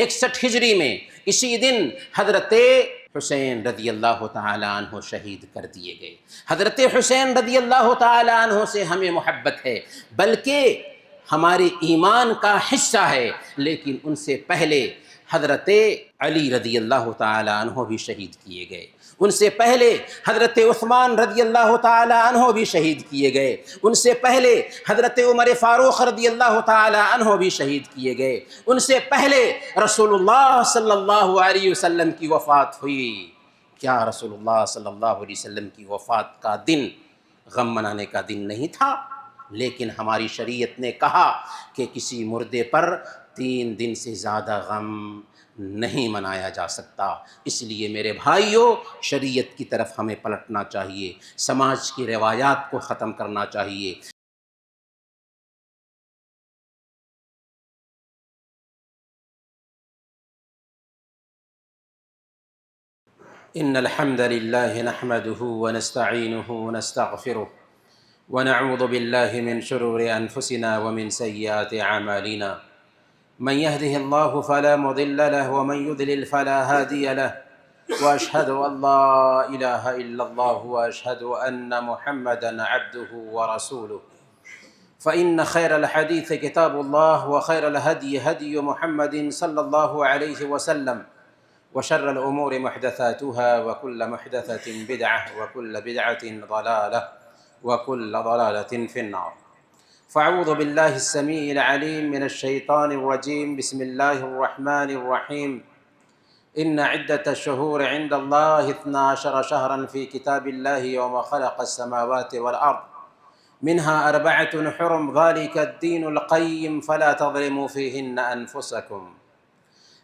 61 ہجری میں اسی دن حضرت حسین رضی اللہ تعالیٰ عنہ شہید کر دیے گئے۔ حضرت حسین رضی اللہ تعالیٰ عنہ سے ہمیں محبت ہے، بلکہ ہمارے ایمان کا حصہ ہے، لیکن ان سے پہلے حضرت علی رضی اللہ تعالیٰ عنہ بھی شہید کیے گئے، ان سے پہلے حضرت عثمان رضی اللہ تعالیٰ عنہ بھی شہید کیے گئے، ان سے پہلے حضرت عمر فاروق رضی اللہ تعالیٰ عنہ بھی شہید کیے گئے، ان سے پہلے رسول اللہ صلی اللہ علیہ وسلم کی وفات ہوئی۔ کیا رسول اللہ صلی اللہ علیہ وسلم کی وفات کا دن غم منانے کا دن نہیں تھا؟ لیکن ہماری شریعت نے کہا کہ کسی مردے پر 3 دن سے زیادہ غم نہیں منایا جا سکتا۔ اس لیے میرے بھائیوں، شریعت کی طرف ہمیں پلٹنا چاہیے، سماج کی روایات کو ختم کرنا چاہیے۔ ان الحمد لله نحمده ونستعينه ونستغفره ونعوذ بالله من شرور انفسنا ومن سيئات اعمالنا، من يهده الله فلا مضل له ومن يضلل فلا هادي له، واشهد ان لا اله الا الله واشهد ان محمدا عبده ورسوله، فان خير الحديث كتاب الله وخير الهدي هدي محمد صلى الله عليه وسلم، وشر الأمور محدثاتها وكل محدثة بدعة وكل بدعة ضلالة وكل ضلالة في النار۔ فأعوذ بالله السميع العليم من الشيطان الرجيم، بسم الله الرحمن الرحيم، إن عدة الشهور عند الله 12 شهرا في كتاب الله يوم خلق السماوات والأرض منها 4 حرم، ذلك الدين القيم فلا تظلموا فيهن أنفسكم،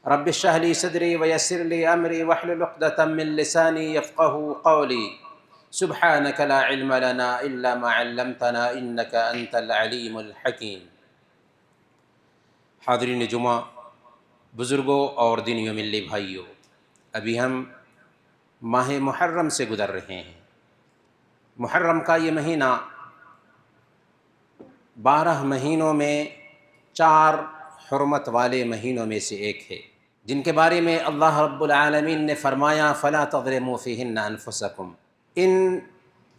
رب اشرح لي صدري ويسر لي امري واحلل عقدة من لساني يفقهوا قولي، سبحانك لا علم لنا الا ما علمتنا انك انت العليم الحكيم۔ حاضرین جمعہ، بزرگوں اور دینیوں ملی بھائیوں، ابھی ہم ماہ محرم سے گزر رہے ہیں۔ محرم کا یہ مہینہ 12 مہینوں میں 4 حرمت والے مہینوں میں سے ایک ہے، جن کے بارے میں اللہ رب العالمین نے فرمایا فَلَا تَظْلِمُوا فِيهِنَّ أَنفُسَكُمْ۔ ان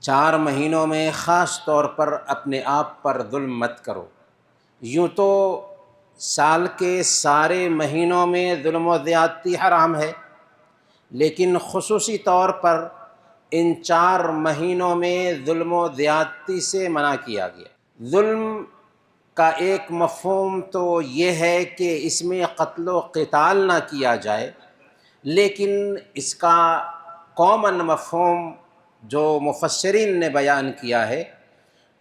4 مہینوں میں خاص طور پر اپنے آپ پر ظلم مت کرو۔ یوں تو سال کے سارے مہینوں میں ظلم و زیادتی حرام ہے، لیکن خصوصی طور پر ان 4 مہینوں میں ظلم و زیادتی سے منع کیا گیا۔ ظلم کا ایک مفہوم تو یہ ہے کہ اس میں قتل و قتال نہ کیا جائے، لیکن اس کا کامن مفہوم جو مفسرین نے بیان کیا ہے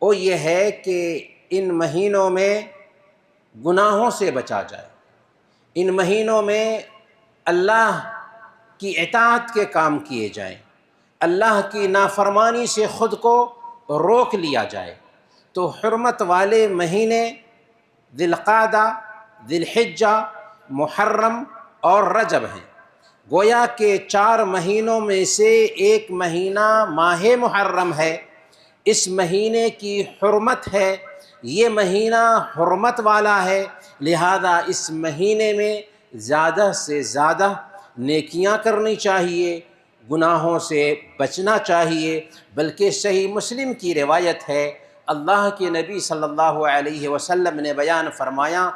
وہ یہ ہے کہ ان مہینوں میں گناہوں سے بچا جائے، ان مہینوں میں اللہ کی اطاعت کے کام کیے جائیں، اللہ کی نافرمانی سے خود کو روک لیا جائے۔ تو حرمت والے مہینے ذی القعدہ، ذی الحجہ، محرم اور رجب ہیں۔ گویا کہ 4 مہینوں میں سے ایک مہینہ ماہ محرم ہے، اس مہینے کی حرمت ہے، یہ مہینہ حرمت والا ہے، لہذا اس مہینے میں زیادہ سے زیادہ نیکیاں کرنی چاہیے، گناہوں سے بچنا چاہیے۔ بلکہ صحیح مسلم کی روایت ہے، اللہ کے نبی صلی اللہ علیہ وسلم نے بیان فرمایا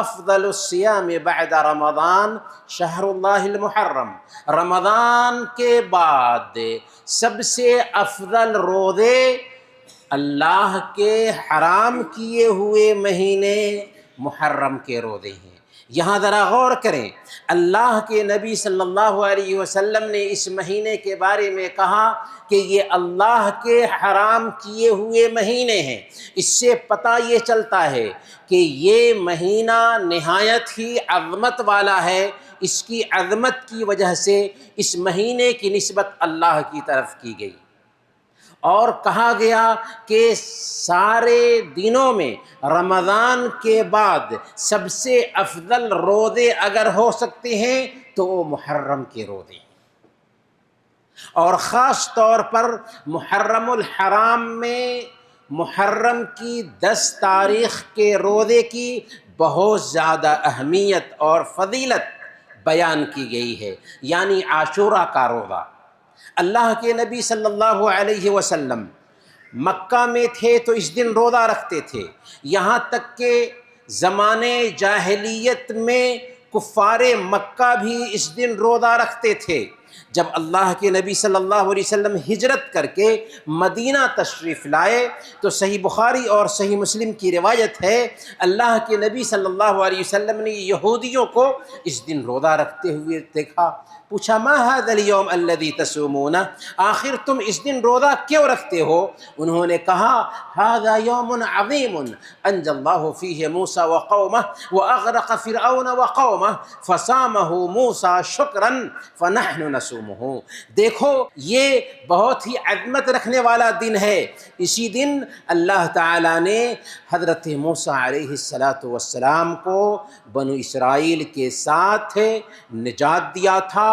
افضل الصیام بعد رمضان شہر اللہ المحرم، رمضان کے بعد سب سے افضل روزے اللہ کے حرام کیے ہوئے مہینے محرم کے روزے ہیں۔ یہاں ذرا غور کریں، اللہ کے نبی صلی اللہ علیہ وسلم نے اس مہینے کے بارے میں کہا کہ یہ اللہ کے حرام کیے ہوئے مہینے ہیں۔ اس سے پتہ یہ چلتا ہے کہ یہ مہینہ نہایت ہی عظمت والا ہے، اس کی عظمت کی وجہ سے اس مہینے کی نسبت اللہ کی طرف کی گئی، اور کہا گیا کہ سارے دنوں میں رمضان کے بعد سب سے افضل روزے اگر ہو سکتے ہیں تو وہ محرم کے روزے ہیں، اور خاص طور پر محرم الحرام میں محرم کی 10 تاریخ کے روزے کی بہت زیادہ اہمیت اور فضیلت بیان کی گئی ہے، یعنی عاشورہ کا روزہ۔ اللہ کے نبی صلی اللہ علیہ وسلم مکہ میں تھے تو اس دن روزہ رکھتے تھے، یہاں تک کہ زمانے جاہلیت میں کفار مکہ بھی اس دن روزہ رکھتے تھے۔ جب اللہ کے نبی صلی اللہ علیہ وسلم ہجرت کر کے مدینہ تشریف لائے تو صحیح بخاری اور صحیح مسلم کی روایت ہے، اللہ کے نبی صلی اللہ علیہ وسلم نے یہودیوں کو اس دن روزہ رکھتے ہوئے دیکھا، پوچھا ما هذا اليوم الذي تصومون، آخر تم اس دن روزہ کیوں رکھتے ہو؟ انہوں نے کہا هذا يوم عظيم انجى الله فيه موسى وقومه واغرق فرعون وقومه فصامه موسى شكرا فنحن نصومه۔ دیکھو یہ بہت ہی عظمت رکھنے والا دن ہے، اسی دن اللہ تعالیٰ نے حضرت موسیٰ علیہ السلام کو بنو اسرائیل کے ساتھ نجات دیا تھا،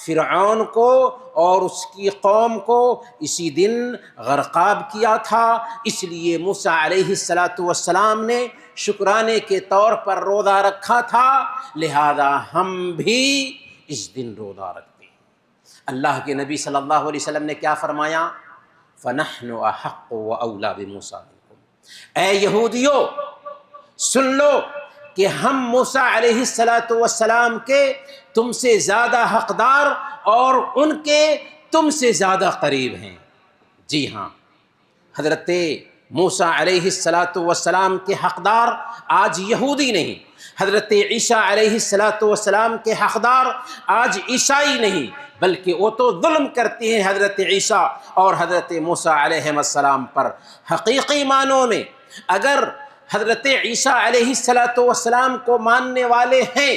فرعون کو اور اس کی قوم کو اسی دن غرقاب کیا تھا، اس لیے موسیٰ علیہ السلام نے شکرانے کے طور پر روزہ رکھا تھا، لہذا ہم بھی اس دن روزہ رکھتے ہیں۔ اللہ کے نبی صلی اللہ علیہ وسلم نے کیا فرمایا؟ فَنَحْنُ أَحَقُّ وَأَوْلَىٰ بِمُوسَىٰ مِنكُمْ، اے یہودیو سن لو کہ ہم موسیٰ علیہ السلام کے تم سے زیادہ حقدار اور ان کے تم سے زیادہ قریب ہیں۔ جی ہاں، حضرت موسیٰ علیہ السلام کے حقدار آج یہودی نہیں، حضرت عیسیٰ علیہ السلام کے حقدار آج عیسائی نہیں، بلکہ وہ تو ظلم کرتے ہیں حضرت عیسیٰ اور حضرت موسیٰ علیہ السلام پر۔ حقیقی معنوں میں اگر حضرت عیسیٰ علیہ السلام کو ماننے والے ہیں،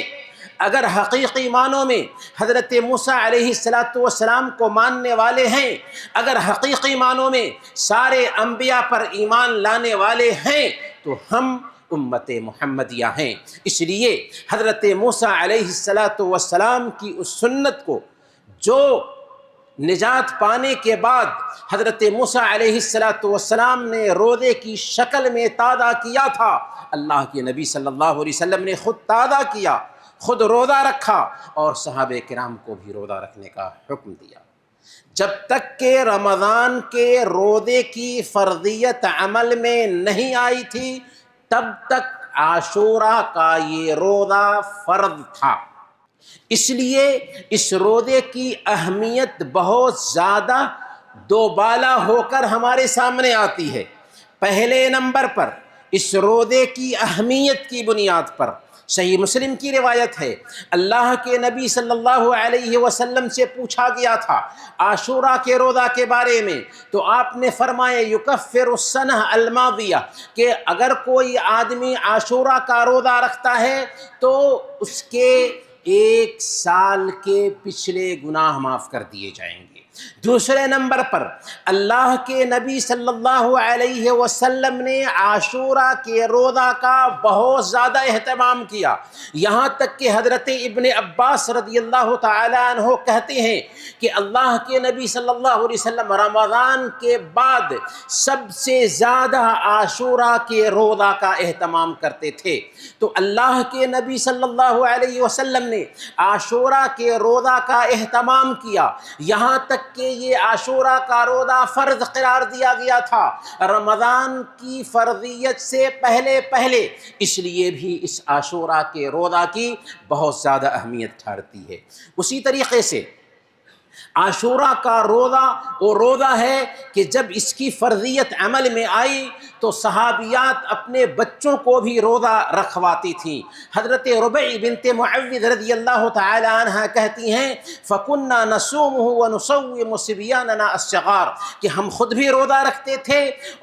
اگر حقیقی معنوں میں حضرت موسیٰ علیہ السلام کو ماننے والے ہیں، اگر حقیقی معنوں میں سارے انبیاء پر ایمان لانے والے ہیں، تو ہم امت محمدیہ ہیں۔ اس لیے حضرت موسیٰ علیہ السلام کی اس سنت کو جو نجات پانے کے بعد حضرت موسیٰ علیہ السلام نے روزے کی شکل میں تازہ کیا تھا، اللہ کے نبی صلی اللہ علیہ وسلم نے خود تازہ کیا، خود روزہ رکھا اور صحابہ کرام کو بھی روزہ رکھنے کا حکم دیا۔ جب تک کہ رمضان کے روزے کی فرضیت عمل میں نہیں آئی تھی تب تک عاشورہ کا یہ روزہ فرض تھا، اس لیے اس روزے کی اہمیت بہت زیادہ دوبالا ہو کر ہمارے سامنے آتی ہے۔ پہلے نمبر پر اس روزے کی اہمیت کی بنیاد پر صحیح مسلم کی روایت ہے، اللہ کے نبی صلی اللہ علیہ وسلم سے پوچھا گیا تھا عاشورہ کے روزہ کے بارے میں، تو آپ نے فرمایا یکفر السنہ الماضیہ، کہ اگر کوئی آدمی عاشورہ کا روزہ رکھتا ہے تو اس کے ایک سال کے پچھلے گناہ معاف کر دیے جائیں گے۔ دوسرے نمبر پر اللہ کے نبی صلی اللہ علیہ وسلم نے عاشورہ کے روزہ کا بہت زیادہ اہتمام کیا، یہاں تک کہ حضرت ابن عباس رضی اللہ تعالی عنہ کہتے ہیں کہ اللہ کے نبی صلی اللہ علیہ وسلم رمضان کے بعد سب سے زیادہ عاشورہ کے روزہ کا اہتمام کرتے تھے۔ تو اللہ کے نبی صلی اللہ علیہ وسلم نے عاشورہ کے روزہ کا اہتمام کیا، یہاں تک کہ یہ عاشورہ کا روزہ فرض قرار دیا گیا تھا رمضان کی فرضیت سے پہلے، اس لیے بھی اس عاشورہ کے روزہ کی بہت زیادہ اہمیت ٹھہرتی ہے۔ اسی طریقے سے عاشورہ کا روزہ وہ روزہ ہے کہ جب اس کی فرضیت عمل میں آئی تو صحابیات اپنے بچوں کو بھی روزہ رکھواتی تھیں۔ حضرت ربیع بنت معوذ رضی اللہ تعالی عنہ کہتی ہیں فَكُنَّا نَصُومُهُ وَنُصَوِّمُ صِبْيَانَنَا الصِّغَارَ، کہ ہم خود بھی روزہ رکھتے تھے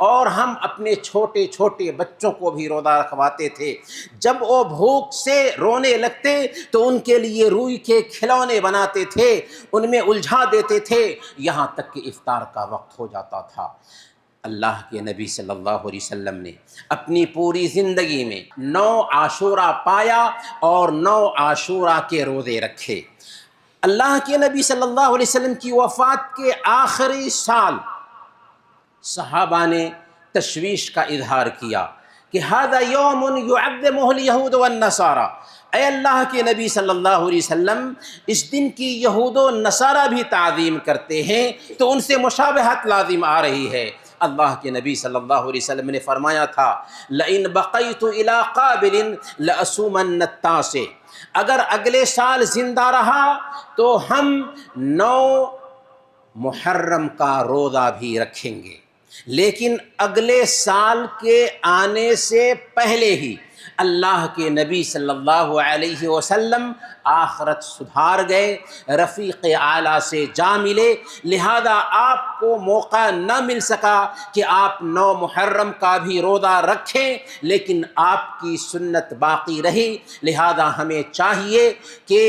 اور ہم اپنے چھوٹے چھوٹے بچوں کو بھی روزہ رکھواتے تھے۔ جب وہ بھوک سے رونے لگتے تو ان کے لیے روئی کے کھلونے بناتے تھے، ان میں الجھا دیتے تھے، یہاں تک کہ افطار کا وقت ہو جاتا تھا۔ اللہ کے نبی صلی اللہ علیہ وسلم نے اپنی پوری زندگی میں 9 عاشورہ پایا اور 9 عاشورہ کے روزے رکھے۔ اللہ کے نبی صلی اللہ علیہ وسلم کی وفات کے آخری سال صحابہ نے تشویش کا اظہار کیا کہ هذا یوم یعظمہ الیہود والنصارى، اے اللہ کے نبی صلی اللہ علیہ وسلم، اس دن کی یہود و نصارہ بھی تعظیم کرتے ہیں، تو ان سے مشابہت لازم آ رہی ہے۔ اللہ کے نبی صلی اللہ علیہ وسلم نے فرمایا تھا لئن بقیت الی قابل لأصومن التاسع، اگر اگلے سال زندہ رہا تو ہم 9 محرم کا روزہ بھی رکھیں گے۔ لیکن اگلے سال کے آنے سے پہلے ہی اللہ کے نبی صلی اللہ علیہ وسلم آخرت سدھار گئے، رفیق اعلیٰ سے جا ملے، لہذا آپ کو موقع نہ مل سکا کہ آپ 9 محرم کا بھی روزہ رکھیں، لیکن آپ کی سنت باقی رہی۔ لہذا ہمیں چاہیے کہ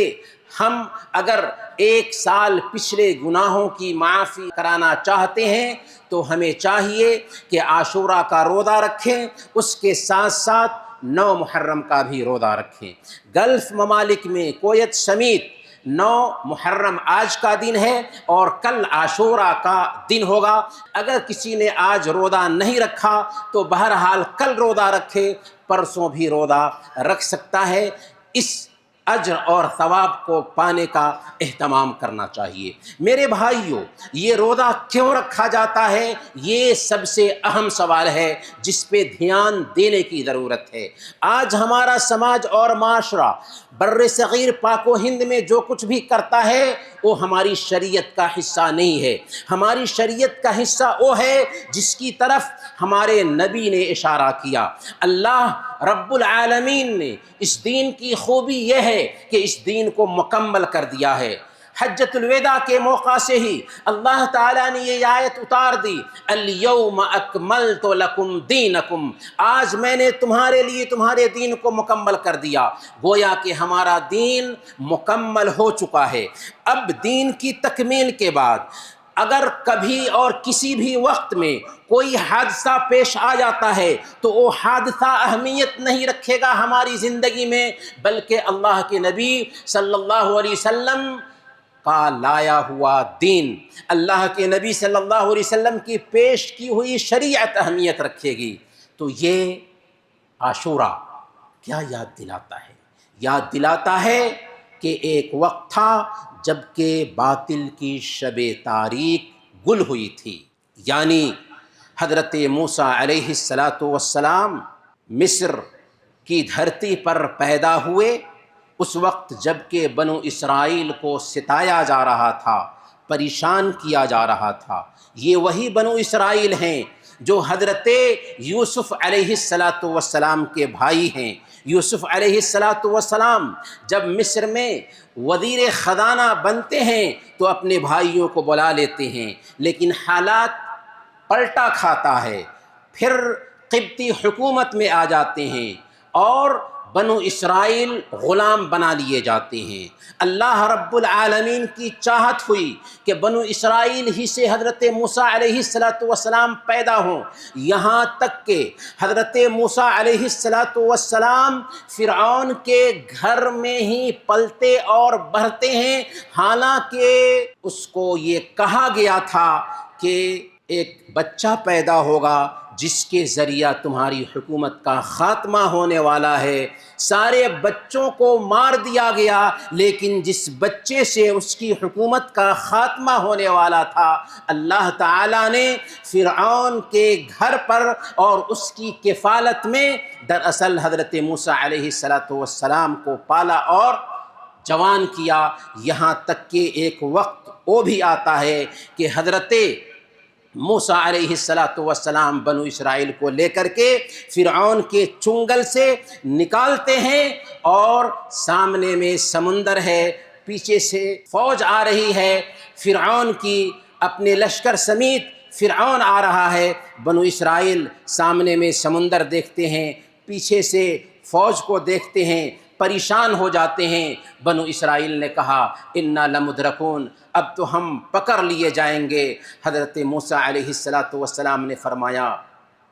ہم اگر 1 سال پچھلے گناہوں کی معافی کرانا چاہتے ہیں تو ہمیں چاہیے کہ عاشوراء کا روزہ رکھیں، اس کے ساتھ ساتھ 9 محرم کا بھی روزہ رکھیں۔ گلف ممالک میں کویت سمیت 9 محرم آج کا دن ہے اور کل عاشوراء کا دن ہوگا۔ اگر کسی نے آج روزہ نہیں رکھا تو بہرحال کل روزہ رکھے، پرسوں بھی روزہ رکھ سکتا ہے۔ اس اجر اور ثواب کو پانے کا اہتمام کرنا چاہیے۔ میرے بھائیوں، یہ روزہ کیوں رکھا جاتا ہے، یہ سب سے اہم سوال ہے جس پہ دھیان دینے کی ضرورت ہے۔ آج ہمارا سماج اور معاشرہ بر صغیر پاک و ہند میں جو کچھ بھی کرتا ہے وہ ہماری شریعت کا حصہ نہیں ہے۔ ہماری شریعت کا حصہ وہ ہے جس کی طرف ہمارے نبی نے اشارہ کیا۔ اللہ رب العالمین نے اس دین کی خوبی یہ ہے کہ اس دین کو مکمل کر دیا ہے۔ حجۃ الوداع کے موقع سے ہی اللہ تعالیٰ نے یہ آیت اتار دی، الیوم اکملت لکم دینکم، آج میں نے تمہارے لیے تمہارے دین کو مکمل کر دیا۔ گویا کہ ہمارا دین مکمل ہو چکا ہے۔ اب دین کی تکمیل کے بعد اگر کبھی اور کسی بھی وقت میں کوئی حادثہ پیش آ جاتا ہے تو وہ حادثہ اہمیت نہیں رکھے گا ہماری زندگی میں، بلکہ اللہ کے نبی صلی اللہ علیہ وسلم کا لایا ہوا دین، اللہ کے نبی صلی اللہ علیہ وسلم کی پیش کی ہوئی شریعت اہمیت رکھے گی۔ تو یہ عاشوراء کیا یاد دلاتا ہے؟ یاد دلاتا ہے کہ ایک وقت تھا جب کہ باطل کی شب تاریک گل ہوئی تھی، یعنی حضرت موسیٰ علیہ السلام مصر کی دھرتی پر پیدا ہوئے، اس وقت جب کہ بنو اسرائیل کو ستایا جا رہا تھا، پریشان کیا جا رہا تھا۔ یہ وہی بنو اسرائیل ہیں جو حضرت یوسف علیہ السلام کے بھائی ہیں۔ یوسف علیہ السلام جب مصر میں وزیر خزانہ بنتے ہیں تو اپنے بھائیوں کو بلا لیتے ہیں، لیکن حالات پلٹا کھاتا ہے، پھر قبطی حکومت میں آ جاتے ہیں اور بنو اسرائیل غلام بنا لیے جاتے ہیں۔ اللہ رب العالمین کی چاہت ہوئی کہ بنو اسرائیل ہی سے حضرت موسیٰ علیہ السلام پیدا ہوں، یہاں تک کہ حضرت موسیٰ علیہ السلام فرعون کے گھر میں ہی پلتے اور بڑھتے ہیں، حالانکہ اس کو یہ کہا گیا تھا کہ ایک بچہ پیدا ہوگا جس کے ذریعہ تمہاری حکومت کا خاتمہ ہونے والا ہے۔ سارے بچوں کو مار دیا گیا، لیکن جس بچے سے اس کی حکومت کا خاتمہ ہونے والا تھا، اللہ تعالیٰ نے فرعون کے گھر پر اور اس کی کفالت میں دراصل حضرت موسیٰ علیہ السلام کو پالا اور جوان کیا۔ یہاں تک کہ ایک وقت وہ بھی آتا ہے کہ حضرت موسیٰ علیہ السلام بنو اسرائیل کو لے کر کے فرعون کے چنگل سے نکالتے ہیں اور سامنے میں سمندر ہے، پیچھے سے فوج آ رہی ہے فرعون کی، اپنے لشکر سمیت فرعون آ رہا ہے۔ بنو اسرائیل سامنے میں سمندر دیکھتے ہیں، پیچھے سے فوج کو دیکھتے ہیں، پریشان ہو جاتے ہیں۔ بنو اسرائیل نے کہا انا لمدرکون، اب تو ہم پکڑ لیے جائیں گے۔ حضرت موسیٰ علیہ السلام نے فرمایا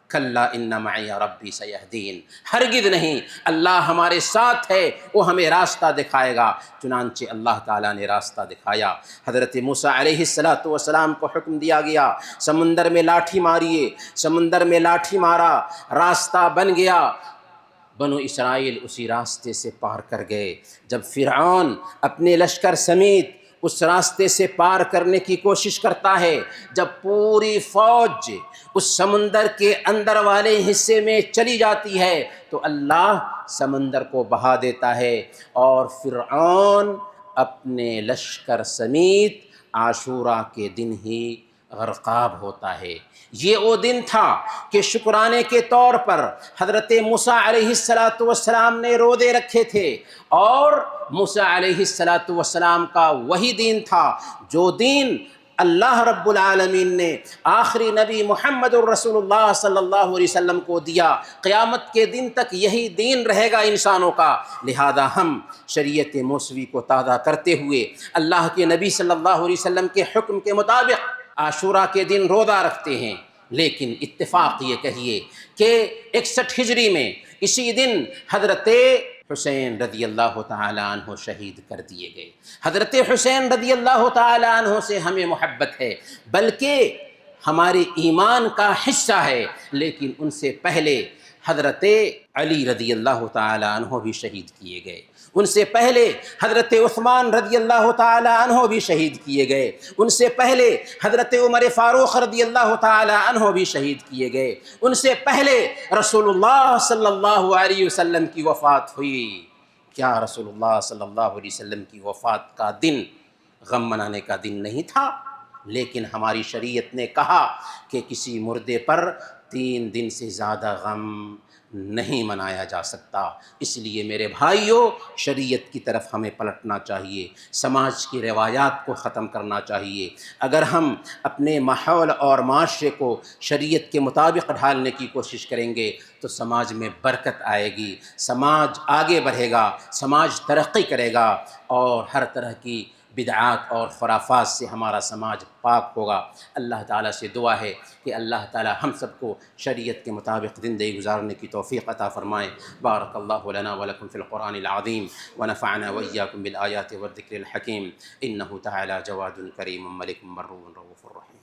کلا ان معی ربی سیہدین، ہرگز نہیں، اللہ ہمارے ساتھ ہے، وہ ہمیں راستہ دکھائے گا۔ چنانچہ اللہ تعالیٰ نے راستہ دکھایا۔ حضرت موسیٰ علیہ السلام کو حکم دیا گیا سمندر میں لاٹھی ماریے، سمندر میں لاٹھی مارا، راستہ بن گیا۔ بنو اسرائیل اسی راستے سے پار کر گئے۔ جب فرعون اپنے لشکر سمیت اس راستے سے پار کرنے کی کوشش کرتا ہے، جب پوری فوج اس سمندر کے اندر والے حصے میں چلی جاتی ہے تو اللہ سمندر کو بہا دیتا ہے اور فرعون اپنے لشکر سمیت عاشوراء کے دن ہی غرقاب ہوتا ہے۔ یہ وہ دن تھا کہ شکرانے کے طور پر حضرت موسیٰ علیہ السلام نے روزے رکھے تھے، اور موسیٰ علیہ السلام کا وہی دین تھا جو دین اللہ رب العالمین نے آخری نبی محمد الرسول اللہ صلی اللہ علیہ وسلم کو دیا۔ قیامت کے دن تک یہی دین رہے گا انسانوں کا، لہذا ہم شریعت موسوی کو تازہ کرتے ہوئے اللہ کے نبی صلی اللہ علیہ وسلم کے حکم کے مطابق عاشوراء کے دن روزہ رکھتے ہیں۔ لیکن اتفاق یہ کہیے کہ 61 ہجری میں اسی دن حضرت حسین رضی اللہ تعالی عنہ شہید کر دیے گئے۔ حضرت حسین رضی اللہ تعالی عنہ سے ہمیں محبت ہے، بلکہ ہمارے ایمان کا حصہ ہے، لیکن ان سے پہلے حضرت علی رضی اللہ تعالی عنہ بھی شہید کیے گئے، ان سے پہلے حضرت عثمان رضی اللہ تعالی عنہ بھی شہید کیے گئے، ان سے پہلے حضرت عمر فاروق رضی اللہ تعالی عنہ بھی شہید کیے گئے، ان سے پہلے رسول اللہ صلی اللہ علیہ وسلم کی وفات ہوئی۔ کیا رسول اللہ صلی اللہ علیہ وسلم کی وفات کا دن غم منانے کا دن نہیں تھا؟ لیکن ہماری شریعت نے کہا کہ کسی مردے پر 3 دن سے زیادہ غم نہیں منایا جا سکتا۔ اس لیے میرے بھائیوں، شریعت کی طرف ہمیں پلٹنا چاہیے، سماج کی روایات کو ختم کرنا چاہیے۔ اگر ہم اپنے ماحول اور معاشرے کو شریعت کے مطابق ڈھالنے کی کوشش کریں گے تو سماج میں برکت آئے گی، سماج آگے بڑھے گا، سماج ترقی کرے گا، اور ہر طرح کی بدعات اور خرافات سے ہمارا سماج پاک ہوگا۔ اللہ تعالیٰ سے دعا ہے کہ اللہ تعالیٰ ہم سب کو شریعت کے مطابق زندگی گزارنے کی توفیق عطا فرمائے۔ بارک اللہ لنا ولکم فی القرآن العظیم ونفعنا وإیاکم بالآیات والذکر الحکیم، انہ تعالیٰ جواد کریم ملک بر رؤوف رحیم۔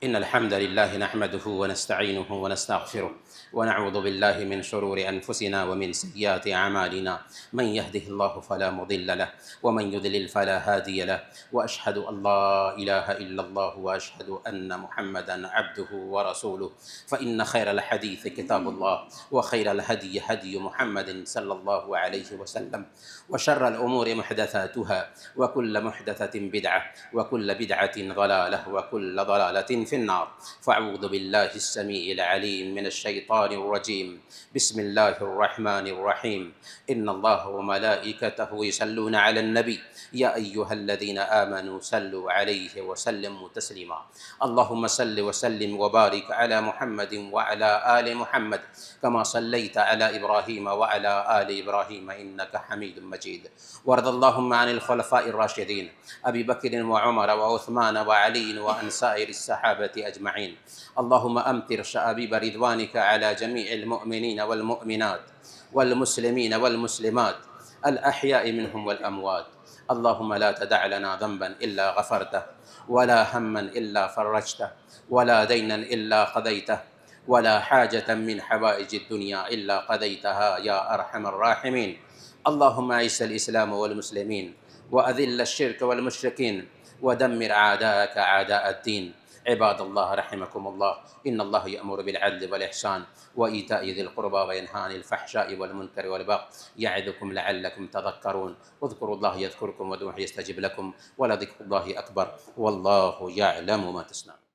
إن الحمد لله نحمده ونستعينه ونستغفره ونعوذ بالله من شرور أنفسنا ومن سيئات أعمالنا، من يهده الله فلا مضل له ومن يضلل فلا هادي له، وأشهد أن لا إله إلا الله وأشهد أن محمدا عبده ورسوله، فإن خير الحديث كتاب الله وخير الهدي هدي محمد صلى الله عليه وسلم، وشر الأمور محدثاتها وكل محدثة بدعة وكل بدعة ضلالة وكل ضلالة في النار، فأعوذ بالله السميع العليم من الشيطان الرجيم، بسم الله الرحمن الرحيم، إن الله وملائكته يصلون على النبي يا أيها الذين آمنوا صلوا عليه وسلموا تسليما، اللهم صل وسلم وبارك على محمد وعلى آل محمد كما صليت على إبراهيم وعلى آل إبراهيم إنك حميد مجيد، وارض اللهم عن الخلفاء الراشدين أبي بكر وعمر وعثمان وعلي وعن سائر الصحابة أجمعين، اللهم أمطر شآبيب رضوانك على جميع المؤمنين والمؤمنات والمسلمين والمسلمات الأحياء منهم والأموات، اللهم لا تدع لنا ذنبا إلا غفرته ولا هما إلا فرجته ولا دينا إلا قضيته ولا حاجة من حوائج الدنيا إلا قضيتها يا أرحم الراحمين، اللهم أعز الإسلام والمسلمين وأذل الشرك والمشركين ودمر أعداءك أعداء الدين، عباد الله رحمكم الله، إن الله يأمر بالعدل والإحسان وإيتاء ذي القربى وينهى عن الفحشاء والمنكر والبغي يعظكم لعلكم تذكرون، اذكروا الله يذكركم وادعوه يستجب لكم ولذكر الله أكبر والله يعلم ما تصنعون۔